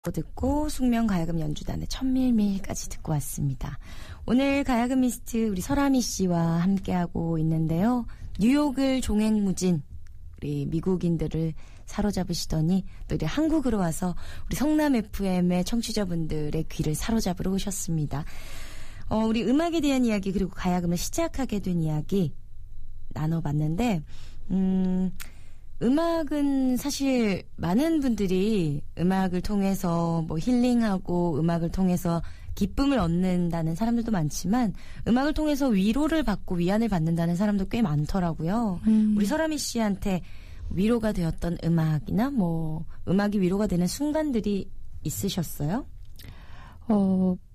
듣고 숙명 가야금 연주단의 천밀밀까지 듣고 왔습니다. 오늘 가야금 미스트 우리 설아미 씨와 함께하고 있는데요. 뉴욕을 종횡무진 우리 미국인들을 사로잡으시더니 또 이제 한국으로 와서 우리 성남 FM의 청취자분들의 귀를 사로잡으러 오셨습니다. 우리 음악에 대한 이야기 그리고 가야금을 시작하게 된 이야기 나눠봤는데 음악은 사실 많은 분들이 음악을 통해서 뭐 힐링하고 음악을 통해서 기쁨을 얻는다는 사람들도 많지만 음악을 통해서 위로를 받고 위안을 받는다는 사람도 꽤 많더라고요. 우리 설아미 씨한테 위로가 되었던 음악이나 뭐 음악이 위로가 되는 순간들이 있으셨어요?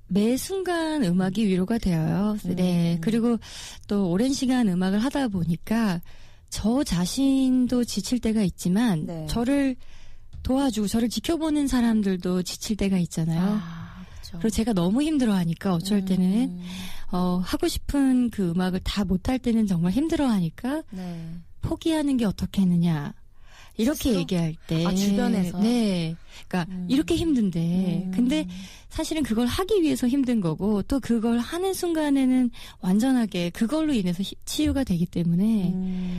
매 순간 음악이 위로가 되어요. 네. 그리고 또 오랜 시간 음악을 하다 보니까 저 자신도 지칠 때가 있지만 네. 저를 도와주고 저를 지켜보는 사람들도 지칠 때가 있잖아요. 그렇죠. 그리고 제가 너무 힘들어하니까 어쩔 때는 하고 싶은 그 음악을 다 못할 때는 정말 힘들어하니까 네. 포기하는 게 어떻겠느냐 이렇게 스스로? 얘기할 때 주변에서 네, 그러니까 이렇게 힘든데 근데 사실은 그걸 하기 위해서 힘든 거고 또 그걸 하는 순간에는 완전하게 그걸로 인해서 치유가 되기 때문에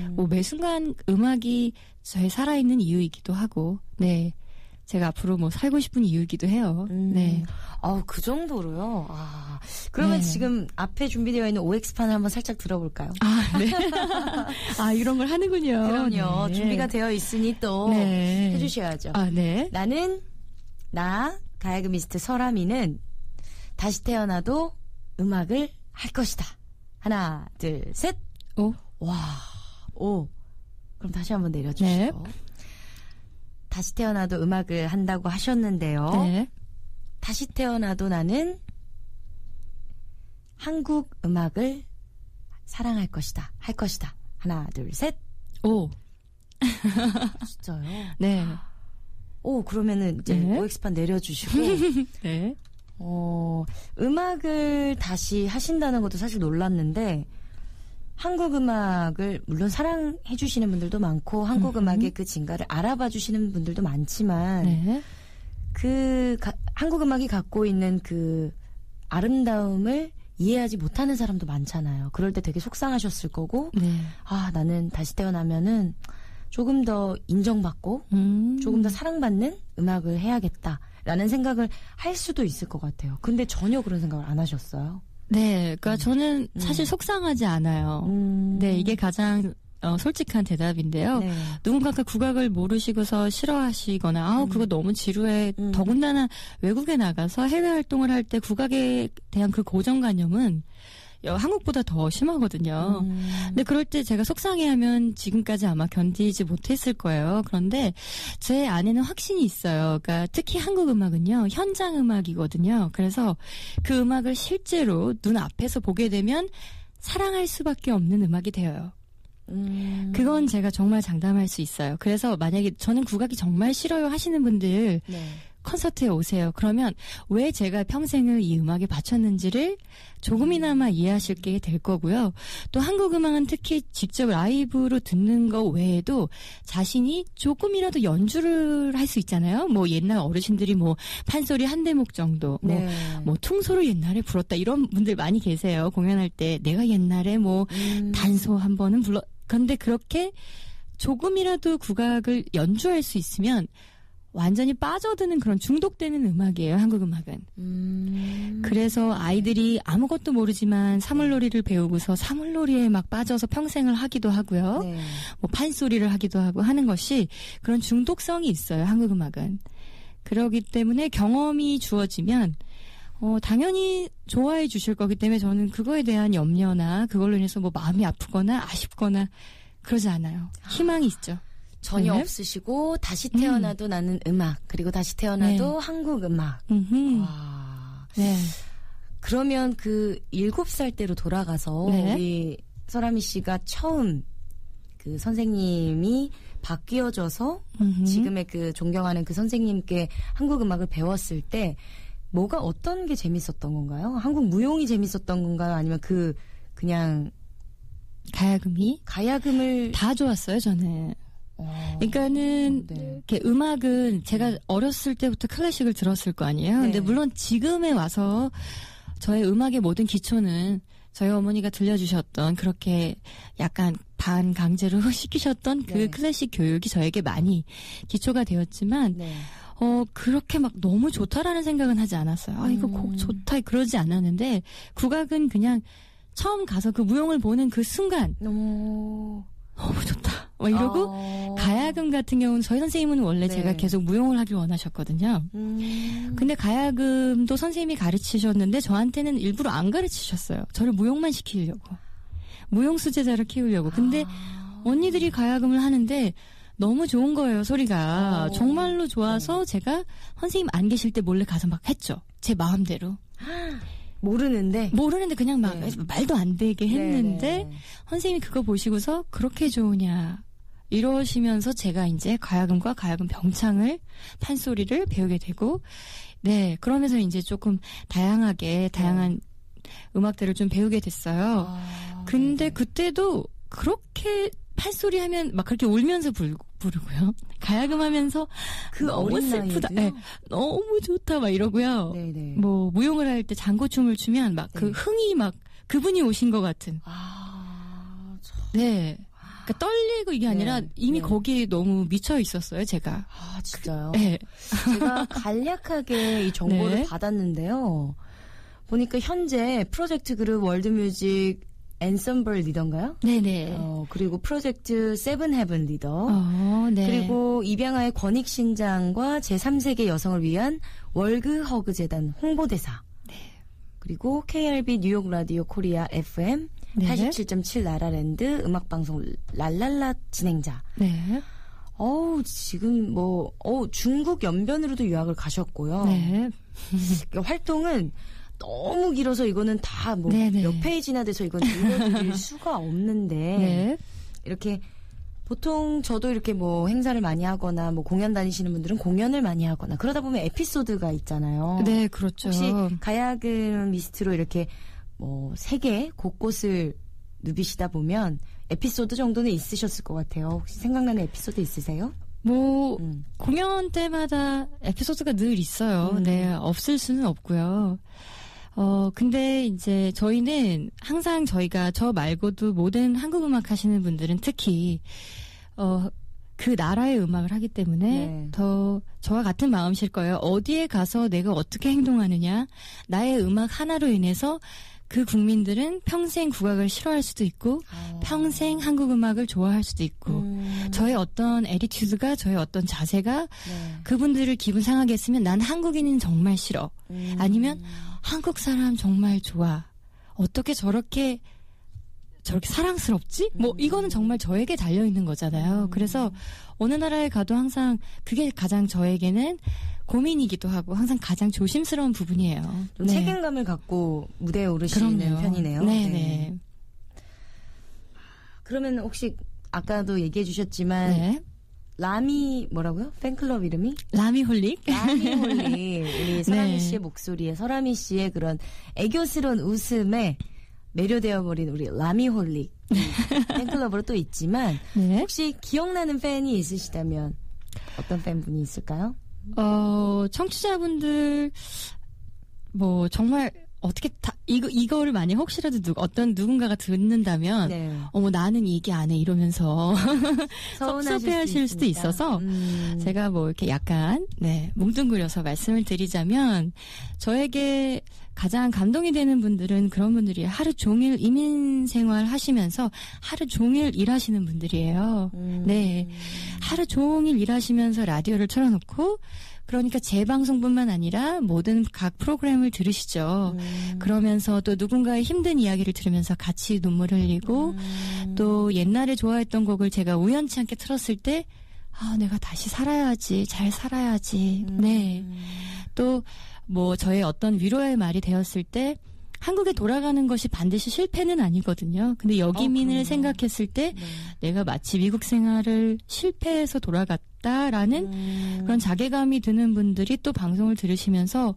뭐 매 순간 음악이 저의 살아있는 이유이기도 하고 네. 제가 앞으로 뭐 살고 싶은 이유이기도 해요. 네. 그 정도로요? 그러면 네. 지금 앞에 준비되어 있는 OX판을 한번 살짝 들어볼까요? 네. 이런 걸 하는군요. 그럼요. 네. 준비가 되어 있으니 또 네. 해주셔야죠. 네. 나 가야금미스트 설아미는 다시 태어나도 음악을 할 것이다. 하나, 둘, 셋. 오. 와, 오. 그럼 다시 한번 내려주시고. 네. 다시 태어나도 음악을 한다고 하셨는데요. 네. 다시 태어나도 나는 한국 음악을 사랑할 것이다. 할 것이다. 하나, 둘, 셋. 오. 진짜요? 네. 그러면은 이제 네. OX판 내려주시고. 네. 음악을 다시 하신다는 것도 사실 놀랐는데, 한국 음악을 물론 사랑해 주시는 분들도 많고 한국 음악의 그 진가를 알아봐 주시는 분들도 많지만 네. 한국 음악이 갖고 있는 그 아름다움을 이해하지 못하는 사람도 많잖아요. 그럴 때 되게 속상하셨을 거고 네. 나는 다시 태어나면은 조금 더 인정받고 조금 더 사랑받는 음악을 해야겠다라는 생각을 할 수도 있을 것 같아요. 근데 전혀 그런 생각을 안 하셨어요? 네, 그러니까 저는 사실 속상하지 않아요. 네, 이게 가장 솔직한 대답인데요. 네. 누군가가 국악을 모르시고서 싫어하시거나 그거 너무 지루해. 더군다나 외국에 나가서 해외 활동을 할 때 국악에 대한 그 고정관념은 한국보다 더 심하거든요. 근데 그럴 때 제가 속상해하면 지금까지 아마 견디지 못했을 거예요. 그런데 제 안에는 확신이 있어요. 그러니까 특히 한국 음악은요, 현장 음악이거든요. 그래서 그 음악을 실제로 눈앞에서 보게 되면 사랑할 수밖에 없는 음악이 되어요. 그건 제가 정말 장담할 수 있어요. 그래서 만약에 저는 국악이 정말 싫어요 하시는 분들 네. 콘서트에 오세요. 그러면 왜 제가 평생을 이 음악에 바쳤는지를 조금이나마 이해하실 게 될 거고요. 또 한국 음악은 특히 직접 라이브로 듣는 거 외에도 자신이 조금이라도 연주를 할 수 있잖아요. 뭐 옛날 어르신들이 뭐 판소리 한 대목 정도, 네. 뭐 퉁소를 옛날에 불었다 이런 분들 많이 계세요. 공연할 때 내가 옛날에 뭐 단소 한 번은 그런데 그렇게 조금이라도 국악을 연주할 수 있으면 완전히 빠져드는 그런 중독되는 음악이에요. 한국 음악은. 그래서 아이들이 아무것도 모르지만 사물놀이를 배우고서 사물놀이에 막 빠져서 평생을 하기도 하고요. 네. 뭐 판소리를 하기도 하고 하는 것이 그런 중독성이 있어요. 한국 음악은. 그렇기 때문에 경험이 주어지면 당연히 좋아해 주실 거기 때문에 저는 그거에 대한 염려나 그걸로 인해서 뭐 마음이 아프거나 아쉽거나 그러지 않아요. 희망이 있죠. 전혀 네. 없으시고 다시 태어나도 나는 음악 그리고 다시 태어나도 네. 한국 음악. 와. 네. 그러면 그 7살 때로 돌아가서 네. 우리 설아미 씨가 처음 그 선생님이 바뀌어져서 지금의 그 존경하는 그 선생님께 한국 음악을 배웠을 때 뭐가 어떤 게 재밌었던 건가요? 한국 무용이 재밌었던 건가요? 아니면 그냥 가야금이 가야금을 다 좋았어요. 저는. 그러니까는 네. 이렇게 음악은 제가 어렸을 때부터 클래식을 들었을 거 아니에요. 네. 근데 물론 지금에 와서 저의 음악의 모든 기초는 저희 어머니가 들려주셨던 그렇게 약간 반강제로 시키셨던 그 네. 클래식 교육이 저에게 많이 기초가 되었지만 네. 그렇게 막 너무 좋다라는 생각은 하지 않았어요. 아, 이거 곡 좋다 그러지 않았는데 국악은 그냥 처음 가서 그 무용을 보는 그 순간 너무 좋다. 막 이러고 가야금 같은 경우는 저희 선생님은 원래 네. 제가 계속 무용을 하길 원하셨거든요. 근데 가야금도 선생님이 가르치셨는데 저한테는 일부러 안 가르치셨어요. 저를 무용만 시키려고. 무용 수제자를 키우려고. 근데 언니들이 가야금을 하는데 너무 좋은 거예요, 소리가. 정말로 좋아서 제가 선생님 안 계실 때 몰래 가서 막 했죠. 제 마음대로. 모르는데 그냥 막 네. 말도 안 되게 했는데 네. 선생님이 그거 보시고서 그렇게 좋으냐 이러시면서 제가 이제 가야금과 가야금 병창을 판소리를 배우게 되고 네 그러면서 이제 조금 다양한 음악들을 좀 배우게 됐어요. 근데 그때도 그렇게 판소리 하면 막 그렇게 울면서 부르고요. 가야금 하면서 그 너무 어린 슬프다. 나이에도요? 네, 너무 좋다 막 이러고요. 네네. 뭐 무용을 할 때 장구춤을 추면 막 그 네. 흥이 막 그분이 오신 것 같은. 네. 그러니까 떨리고 이게 아니라 이미 네. 거기에 너무 미쳐 있었어요, 제가. 진짜요? 네. 제가 간략하게 이 정보를 네. 받았는데요. 보니까 현재 프로젝트 그룹 월드뮤직 앤썸블 리더인가요? 네네. 그리고 프로젝트 세븐헤븐 리더. 네. 그리고 입양아의 권익신장과 제3세계 여성을 위한 월그허그 재단 홍보대사. 네. 그리고 KRB 뉴욕 라디오 코리아 FM 네. 87.7 라라랜드 음악방송 랄랄라 진행자. 네. 지금 중국 연변으로도 유학을 가셨고요. 네. 그러니까 활동은 너무 길어서 이거는 다 뭐 네네. 몇 페이지나 돼서 이건 읽어드릴 수가 없는데 네. 이렇게 보통 저도 이렇게 뭐 행사를 많이 하거나 뭐 공연 다니시는 분들은 공연을 많이 하거나 그러다 보면 에피소드가 있잖아요. 네, 그렇죠. 혹시 가야금 미스트로 이렇게 뭐 세계 곳곳을 누비시다 보면 에피소드 정도는 있으셨을 것 같아요. 혹시 생각나는 에피소드 있으세요? 뭐 공연 때마다 에피소드가 늘 있어요. 네, 없을 수는 없고요. 근데 이제 저희는 항상 저희가 저 말고도 모든 한국 음악 하시는 분들은 특히 그 나라의 음악을 하기 때문에 네. 더 저와 같은 마음이실 거예요. 어디에 가서 내가 어떻게 행동하느냐, 나의 음악 하나로 인해서 그 국민들은 평생 국악을 싫어할 수도 있고 평생 한국 음악을 좋아할 수도 있고 저의 어떤 애티튜드가 저의 어떤 자세가 그분들을 기분 상하게 했으면 난 한국인은 정말 싫어. 아니면 한국 사람 정말 좋아. 어떻게 저렇게 사랑스럽지? 뭐 이거는 정말 저에게 달려있는 거잖아요. 그래서 어느 나라에 가도 항상 그게 가장 저에게는 고민이기도 하고 항상 가장 조심스러운 부분이에요. 좀 책임감을 갖고 무대에 오르시는 그럼요. 편이네요. 네네. 그러면 혹시 아까도 얘기해 주셨지만 네. 라미 뭐라고요? 팬클럽 이름이? 라미홀릭. 라미홀리. 우리 설아미 네. 씨의 목소리에 설아미 씨의 그런 애교스러운 웃음에 매료되어 버린 우리 라미홀릭 팬클럽으로 또 있지만 네. 혹시 기억나는 팬이 있으시다면 어떤 팬분이 있을까요? 청취자분들, 뭐, 정말, 어떻게 이거를 만약 혹시라도 어떤 누군가가 듣는다면, 네. 어머, 나는 얘기 안 해, 이러면서, 서운하실 섭섭해하실 수도 있으니까. 있어서, 제가 뭐, 이렇게 약간, 뭉뚱그려서 말씀을 드리자면, 저에게 가장 감동이 되는 분들은 그런 분들이에요. 하루 종일 이민 생활 하시면서 하루 종일 일하시는 분들이에요. 네. 하루 종일 일하시면서 라디오를 틀어놓고 그러니까 제 방송뿐만 아니라 모든 각 프로그램을 들으시죠. 그러면서 또 누군가의 힘든 이야기를 들으면서 같이 눈물을 흘리고 또 옛날에 좋아했던 곡을 제가 우연치 않게 틀었을 때 내가 다시 살아야지, 잘 살아야지. 네. 또 뭐 저의 어떤 위로의 말이 되었을 때 한국에 돌아가는 것이 반드시 실패는 아니거든요. 근데 여기민을 생각했을 때 내가 마치 미국 생활을 실패해서 돌아갔다라는 그런 자괴감이 드는 분들이 또 방송을 들으시면서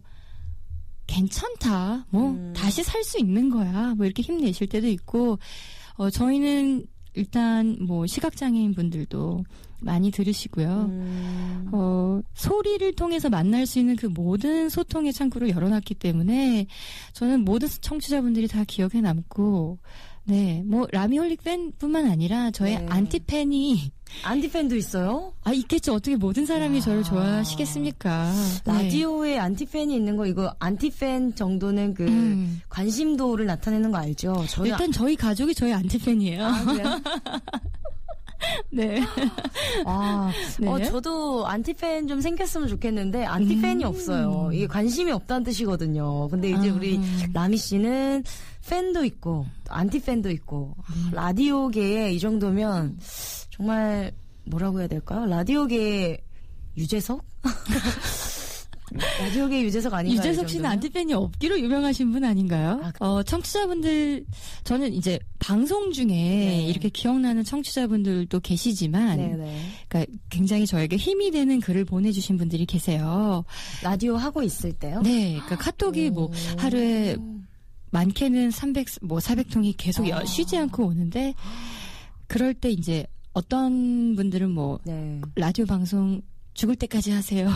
괜찮다. 뭐 다시 살 수 있는 거야. 뭐 이렇게 힘내실 때도 있고 저희는 일단 뭐 시각장애인 분들도 많이 들으시고요. 소리를 통해서 만날 수 있는 그 모든 소통의 창구를 열어놨기 때문에 저는 모든 청취자분들이 다 기억에 남고, 네, 뭐 라미홀릭 팬뿐만 아니라 저의 네. 안티팬이 안티팬도 있어요? 있겠죠. 어떻게 모든 사람이 저를 좋아하시겠습니까? 라디오에 네. 안티팬이 있는 거, 이거 안티팬 정도는 관심도를 나타내는 거 알죠? 일단 저희 가족이 저의 안티팬이에요. 아, 그래요? 네. 네. 저도 안티팬 좀 생겼으면 좋겠는데, 안티팬이 없어요. 이게 관심이 없다는 뜻이거든요. 근데 이제 우리 라미 씨는 팬도 있고, 안티팬도 있고, 라디오계에 이 정도면, 정말, 뭐라고 해야 될까요? 라디오계의 유재석? 라디오계의 유재석 아닌가요? 유재석 씨는 안티팬이 없기로 유명하신 분 아닌가요? 청취자분들, 저는 이제 방송 중에 네. 이렇게 기억나는 청취자분들도 계시지만, 그러니까 굉장히 저에게 힘이 되는 글을 보내주신 분들이 계세요. 라디오 하고 있을 때요? 네, 그러니까 카톡이 뭐 하루에 많게는 400통이 계속 쉬지 않고 오는데, 그럴 때 이제 어떤 분들은 뭐 라디오 방송 죽을 때까지 하세요.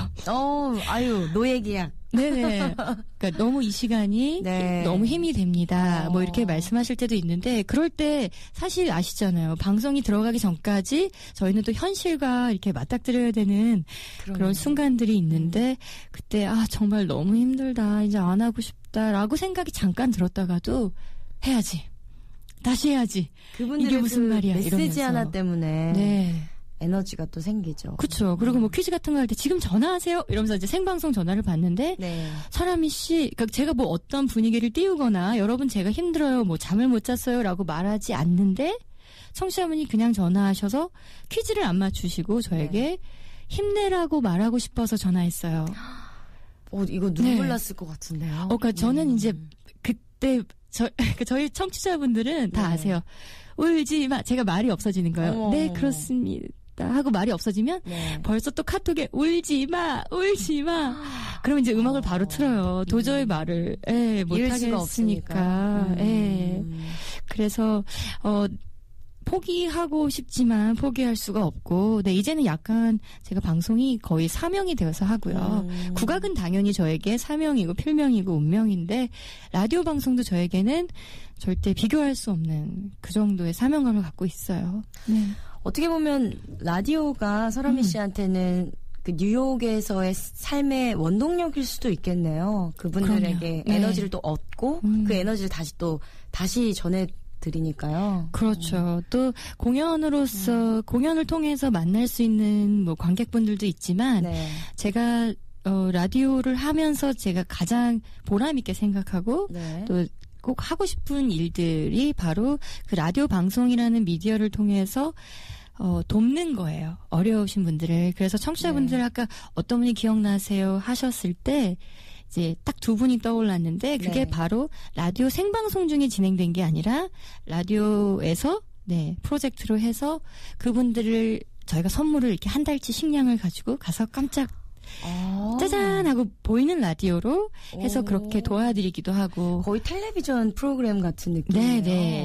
노예 계약. 네네. 그러니까 너무 이 시간이 너무 힘이 됩니다. 뭐 이렇게 말씀하실 때도 있는데, 그럴 때 사실 아시잖아요. 방송이 들어가기 전까지 저희는 또 현실과 이렇게 맞닥뜨려야 되는 그런 순간들이 있는데, 그때 정말 너무 힘들다. 이제 안 하고 싶다라고 생각이 잠깐 들었다가도 해야지. 다시 해야지. 그분들의 이게 무슨 말이야. 메시지 이러면서. 하나 때문에. 에너지가 또 생기죠. 그렇죠. 그리고 뭐 퀴즈 같은 거 할 때 지금 전화하세요 이러면서 이제 생방송 전화를 받는데 서람이 씨, 그러니까 제가 뭐 어떤 분위기를 띄우거나 여러분 제가 힘들어요, 뭐 잠을 못 잤어요라고 말하지 않는데 청취자분이 그냥 전화하셔서 퀴즈를 안 맞추시고 저에게 힘내라고 말하고 싶어서 전화했어요. 이거 눈물 났을 것 같은데요. 그러니까 저는 이제 그때 저희 청취자분들은 다 아세요. 울지 마. 제가 말이 없어지는 거예요. 네, 그렇습니다. 하고 말이 없어지면 벌써 또 카톡에 울지 마. 그러면 이제 음악을 바로 틀어요. 도저히 말을 못 하겠으니까. 그래서 포기하고 싶지만 포기할 수가 없고, 이제는 약간 제가 방송이 거의 사명이 되어서 하고요. 국악은 당연히 저에게 사명이고 필명이고 운명인데, 라디오 방송도 저에게는 절대 비교할 수 없는 그 정도의 사명감을 갖고 있어요. 네. 어떻게 보면 라디오가 서람이 씨한테는 그 뉴욕에서의 삶의 원동력일 수도 있겠네요. 그분들에게 에너지를 또 얻고 그 에너지를 다시 전해드리니까요. 그렇죠. 또 공연을 통해서 만날 수 있는 뭐 관객분들도 있지만 제가 라디오를 하면서 제가 가장 보람 있게 생각하고 또 꼭 하고 싶은 일들이 바로 그 라디오 방송이라는 미디어를 통해서 돕는 거예요. 어려우신 분들을. 그래서 청취자분들 아까 어떤 분이 기억나세요 하셨을 때 이제 딱 두 분이 떠올랐는데, 그게 바로 라디오 생방송 중에 진행된 게 아니라 라디오에서 프로젝트로 해서 그분들을 저희가 선물을 이렇게 한 달치 식량을 가지고 가서 깜짝 짜잔 하고 보이는 라디오로 해서 그렇게 도와드리기도 하고. 거의 텔레비전 프로그램 같은 느낌이에요.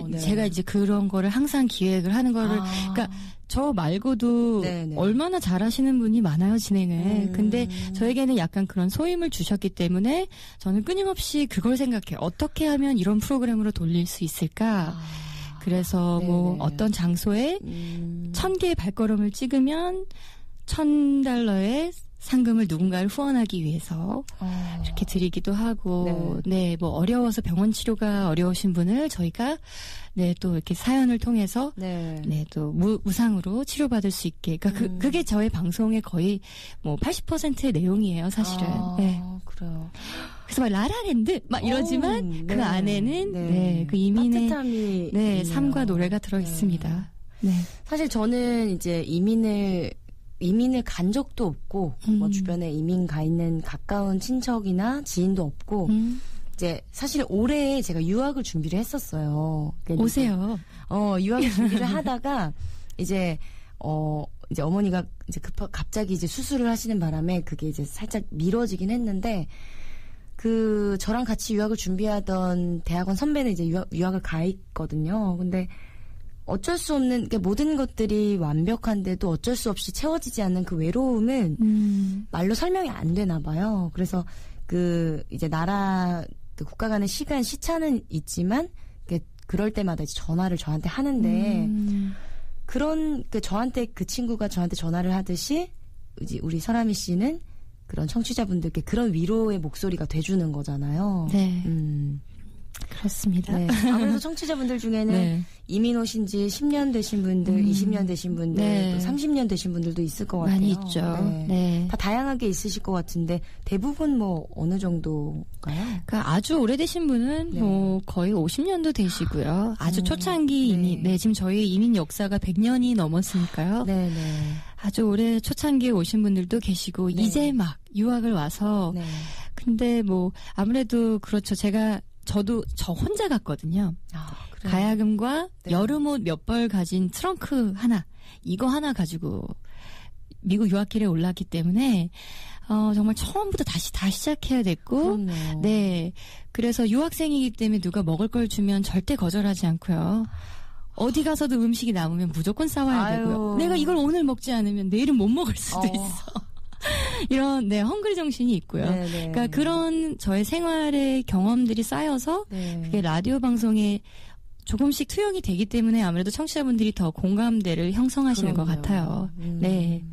네. 제가 이제 그런 거를 항상 기획을 하는 거를, 그러니까 저 말고도 얼마나 잘하시는 분이 많아요, 진행을. 근데 저에게는 약간 그런 소임을 주셨기 때문에 저는 끊임없이 그걸 생각해요. 어떻게 하면 이런 프로그램으로 돌릴 수 있을까? 그래서 뭐 어떤 장소에 1000개의 발걸음을 찍으면 $1000의 상금을 누군가를 후원하기 위해서 이렇게 드리기도 하고, 뭐 어려워서 병원 치료가 어려우신 분을 저희가 또 이렇게 사연을 통해서 또 무상으로 치료받을 수 있게, 그러니까 그게 저의 방송의 거의 뭐 80%의 내용이에요, 사실은. 그래요. 그래서 막 라라랜드 막 이러지만 그 안에는 그 이민의 삶과 노래가 들어 있습니다. 사실 저는 이제 이민을 간 적도 없고, 뭐 주변에 이민 가 있는 가까운 친척이나 지인도 없고, 이제 사실 올해 제가 유학을 준비를 했었어요. 오세요. 유학을 준비를 하다가 이제 어머니가 이제 갑자기 이제 수술을 하시는 바람에 그게 이제 살짝 미뤄지긴 했는데, 저랑 같이 유학을 준비하던 대학원 선배는 이제 유학을 가 있거든요. 근데 어쩔 수 없는, 그러니까 모든 것들이 완벽한데도 어쩔 수 없이 채워지지 않는 그 외로움은 말로 설명이 안 되나 봐요. 그래서 이제 그 국가 간의 시차는 있지만, 그럴 때마다 이제 전화를 저한테 하는데, 저한테 그 친구가 저한테 전화를 하듯이, 이제 우리 설아미 씨는 그런 청취자분들께 그런 위로의 목소리가 돼주는 거잖아요. 네. 그렇습니다. 네. 아무래도 청취자분들 중에는 네. 이민 오신 지 10년 되신 분들, 20년 되신 분들, 네. 또 30년 되신 분들도 있을 것 같아요. 많이 있죠. 네. 네. 다 다양하게 있으실 것 같은데 대부분 어느 정도인가요? 그러니까 아주 오래되신 분은 네. 거의 50년도 되시고요. 아주 초창기 이민, 지금 저희 이민 역사가 100년이 넘었으니까요. 네. 아주 오래 초창기에 오신 분들도 계시고 이제 막 유학을 와서 근데 아무래도 그렇죠. 저도 저 혼자 갔거든요. 그래요? 가야금과 여름옷 몇 벌 가진 트렁크 하나, 이거 하나 가지고 미국 유학길에 올랐기 때문에 정말 처음부터 다시 다 시작해야 됐고, 그럼요. 네, 그래서 유학생이기 때문에 누가 먹을 걸 주면 절대 거절하지 않고요. 어디 가서도 음식이 남으면 무조건 싸와야 되고요. 내가 이걸 오늘 먹지 않으면 내일은 못 먹을 수도 있어. 이런 헝그리 정신이 있고요. 그러니까 그런 저의 생활의 경험들이 쌓여서 그게 라디오 방송에 조금씩 투영이 되기 때문에 아무래도 청취자분들이 더 공감대를 형성하시는 것 같아요. 네.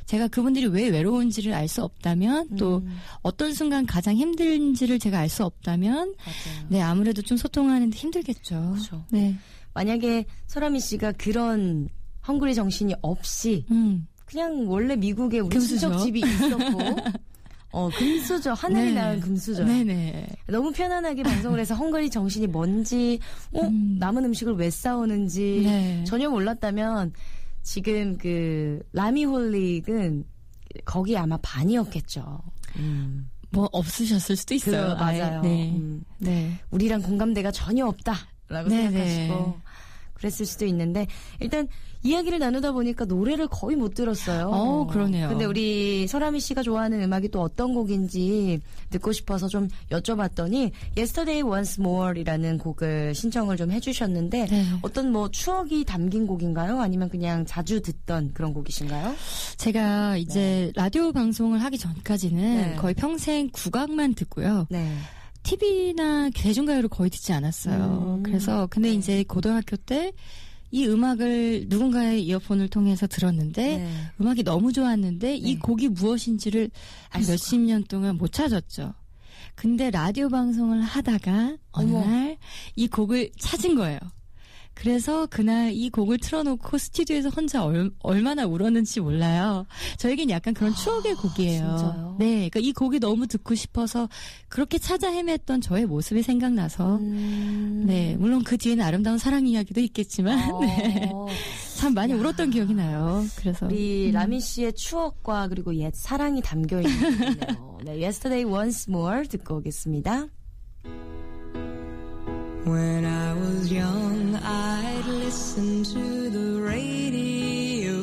제가 그분들이 왜 외로운지를 알 수 없다면 또 어떤 순간 가장 힘든지를 제가 알 수 없다면 네, 아무래도 좀 소통하는데 힘들겠죠. 그렇죠. 네. 만약에 설아미 씨가 그런 헝그리 정신이 없이 그냥 원래 미국에 우리 친척집이 있었고 금수저 하늘이 낳은 금수저. 네네. 너무 편안하게 방송을 해서 헝그리 정신이 뭔지 남은 음식을 왜 싸오는지 전혀 몰랐다면 지금 라미 홀릭은 거기 아마 반이었겠죠. 없으셨을 수도 있어요. 맞아요. 네. 우리랑 공감대가 전혀 없다라고 생각하시고 그랬을 수도 있는데 일단 이야기를 나누다 보니까 노래를 거의 못 들었어요. 그러네요. 근데 우리 설아미 씨가 좋아하는 음악이 또 어떤 곡인지 듣고 싶어서 좀 여쭤봤더니 Yesterday Once More이라는 곡을 신청을 좀 해주셨는데 어떤 추억이 담긴 곡인가요? 아니면 그냥 자주 듣던 그런 곡이신가요? 제가 이제 라디오 방송을 하기 전까지는 거의 평생 국악만 듣고요. TV나 대중가요를 거의 듣지 않았어요. 그래서 근데 이제 고등학교 때 이 음악을 누군가의 이어폰을 통해서 들었는데 음악이 너무 좋았는데 이 곡이 무엇인지를 몇십 년 동안 못 찾았죠. 근데 라디오 방송을 하다가 어느 날 이 곡을 찾은 거예요. 그래서 그날 이 곡을 틀어놓고 스튜디오에서 혼자 얼마나 울었는지 몰라요. 저에겐 약간 그런 추억의 곡이에요. 진짜요? 네, 그러니까 이 곡이 너무 듣고 싶어서 그렇게 찾아 헤맸던 저의 모습이 생각나서 네, 물론 그 뒤에는 아름다운 사랑 이야기도 있겠지만 참 많이 울었던 기억이 나요. 그래서 우리 라미 씨의 추억과 그리고 옛 사랑이 담겨 있는 곡이네요. Yesterday Once More 듣고 오겠습니다. When I was young, I'd listen to the radio,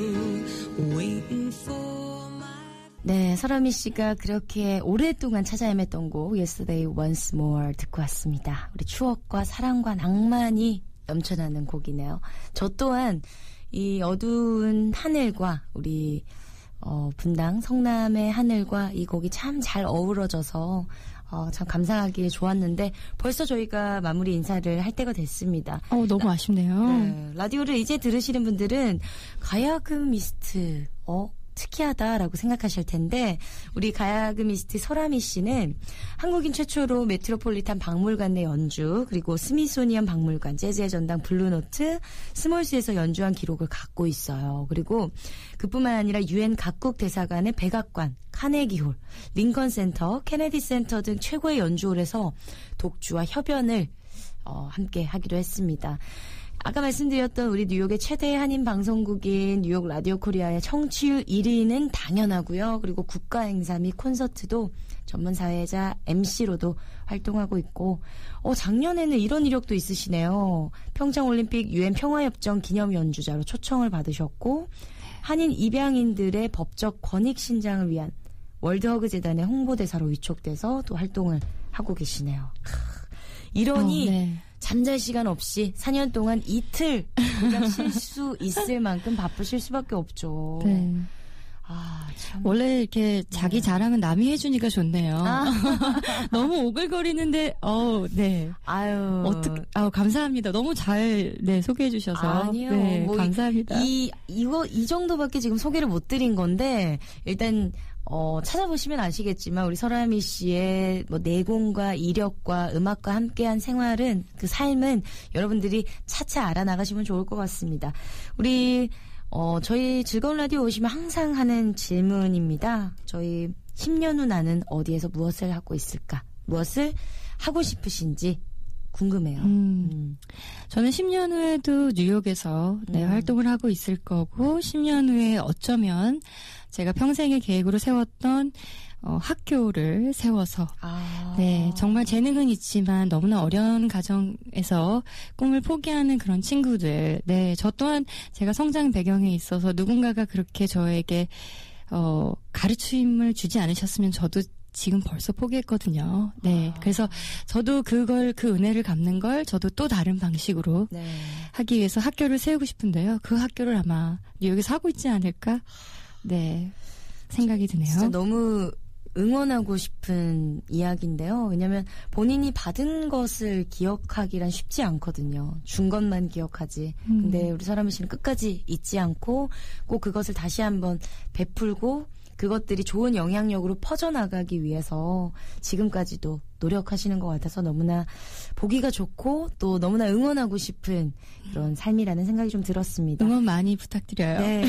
waiting for my... 네, 설아미 씨가 그렇게 오랫동안 찾아 헤맸던 곡 Yesterday Once More 듣고 왔습니다. 우리 추억과 사랑과 낭만이 넘쳐나는 곡이네요. 저 또한 이 어두운 하늘과 우리 분당 성남의 하늘과 이 곡이 참 잘 어우러져서 참 감상하기에 좋았는데 벌써 저희가 마무리 인사를 할 때가 됐습니다. 너무 아쉽네요. 네, 라디오를 이제 들으시는 분들은 가야금이스트 특이하다라고 생각하실 텐데 우리 가야금이스트 설아미 씨는 한국인 최초로 메트로폴리탄 박물관 내 연주 그리고 스미소니언 박물관, 재즈의 전당 블루노트, 스몰스에서 연주한 기록을 갖고 있어요. 그리고 그뿐만 아니라 UN 각국 대사관의 백악관, 카네기홀, 링컨센터, 케네디센터 등 최고의 연주홀에서 독주와 협연을 함께 하기도 했습니다. 아까 말씀드렸던 우리 뉴욕의 최대 한인 방송국인 뉴욕 라디오 코리아의 청취율 1위는 당연하고요. 그리고 국가 행사 및 콘서트도 전문 사회자 MC로도 활동하고 있고 작년에는 이런 이력도 있으시네요. 평창올림픽 UN 평화협정 기념 연주자로 초청을 받으셨고 한인 입양인들의 법적 권익 신장을 위한 월드허그 재단의 홍보대사로 위촉돼서 또 활동을 하고 계시네요. 이러니 잠잘 시간 없이 4년 동안 이틀 그냥 쉴 수 있을 만큼 바쁘실 수밖에 없죠. 네. 아, 참. 원래 이렇게 자기 자랑은 남이 해주니까 좋네요. 너무 오글거리는데, 네. 아유. 감사합니다. 너무 잘, 소개해주셔서. 아니요. 네, 뭐 감사합니다. 이 정도밖에 지금 소개를 못 드린 건데, 일단, 찾아보시면 아시겠지만, 우리 설아미 씨의 뭐 내공과 이력과 음악과 함께한 생활은, 그 삶은 여러분들이 차차 알아나가시면 좋을 것 같습니다. 우리, 저희 즐거운 라디오 오시면 항상 하는 질문입니다. 저희 10년 후 나는 어디에서 무엇을 하고 있을까? 무엇을 하고 싶으신지 궁금해요. 저는 10년 후에도 뉴욕에서 활동을 하고 있을 거고 10년 후에 어쩌면 제가 평생의 계획으로 세웠던 학교를 세워서 정말 재능은 있지만 너무나 어려운 가정에서 꿈을 포기하는 그런 친구들, 저 또한 제가 성장 배경에 있어서 누군가가 그렇게 저에게 가르침을 주지 않으셨으면 저도 지금 벌써 포기했거든요. 그래서 저도 그 은혜를 갚는 걸 저도 또 다른 방식으로 하기 위해서 학교를 세우고 싶은데요. 그 학교를 아마 뉴욕에서 하고 있지 않을까? 생각이 드네요. 진짜 너무 응원하고 싶은 이야기인데요. 왜냐하면 본인이 받은 것을 기억하기란 쉽지 않거든요. 준 것만 기억하지. 근데 우리 설아미 씨는 끝까지 잊지 않고 꼭 그것을 다시 한번 베풀고 그것들이 좋은 영향력으로 퍼져나가기 위해서 지금까지도 노력하시는 것 같아서 너무나 보기가 좋고 또 너무나 응원하고 싶은 그런 삶이라는 생각이 좀 들었습니다. 응원 많이 부탁드려요. 네.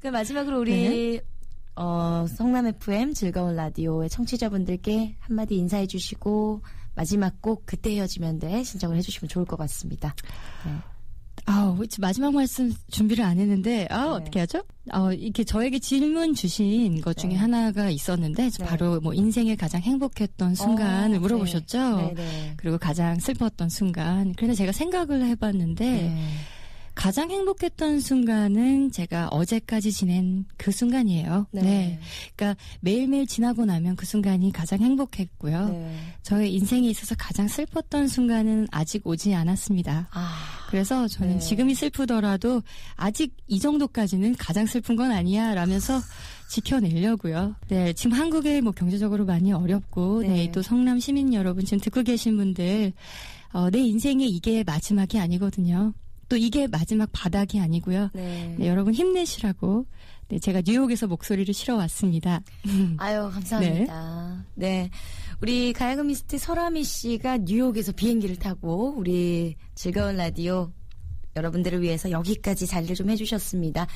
그 마지막으로 우리 성남 FM 즐거운 라디오의 청취자분들께 한마디 인사해 주시고 마지막 곡 그때 헤어지면 돼 신청을 해주시면 좋을 것 같습니다. 네. 마지막 말씀 준비를 안 했는데, 어떻게 하죠? 이렇게 저에게 질문 주신 것 중에 하나가 있었는데, 바로 뭐 인생의 가장 행복했던 순간을 물어보셨죠? 그리고 가장 슬펐던 순간. 그래서 제가 생각을 해봤는데, 가장 행복했던 순간은 제가 어제까지 지낸 그 순간이에요. 그러니까 매일매일 지나고 나면 그 순간이 가장 행복했고요. 저의 인생에 있어서 가장 슬펐던 순간은 아직 오지 않았습니다. 그래서 저는 지금이 슬프더라도 아직 이 정도까지는 가장 슬픈 건 아니야 라면서 지켜내려고요. 지금 한국에 뭐 경제적으로 많이 어렵고, 또 성남 시민 여러분 지금 듣고 계신 분들, 내 인생에 이게 마지막이 아니거든요. 또 이게 마지막 바닥이 아니고요. 여러분 힘내시라고 제가 뉴욕에서 목소리를 실어왔습니다. 아유 감사합니다. 우리 가야금미스트 설아미 씨가 뉴욕에서 비행기를 타고 우리 즐거운 라디오 여러분들을 위해서 여기까지 자리를 좀 해주셨습니다.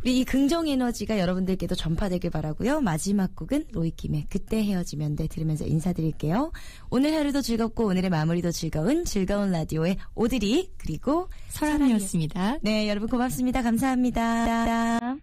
우리 이 긍정 에너지가 여러분들께도 전파되길 바라고요. 마지막 곡은 로이킴의 그때 헤어지면 돼 들으면서 인사드릴게요. 오늘 하루도 즐겁고 오늘의 마무리도 즐거운 라디오의 오드리 그리고 설아미였습니다. 네, 여러분 고맙습니다. 감사합니다.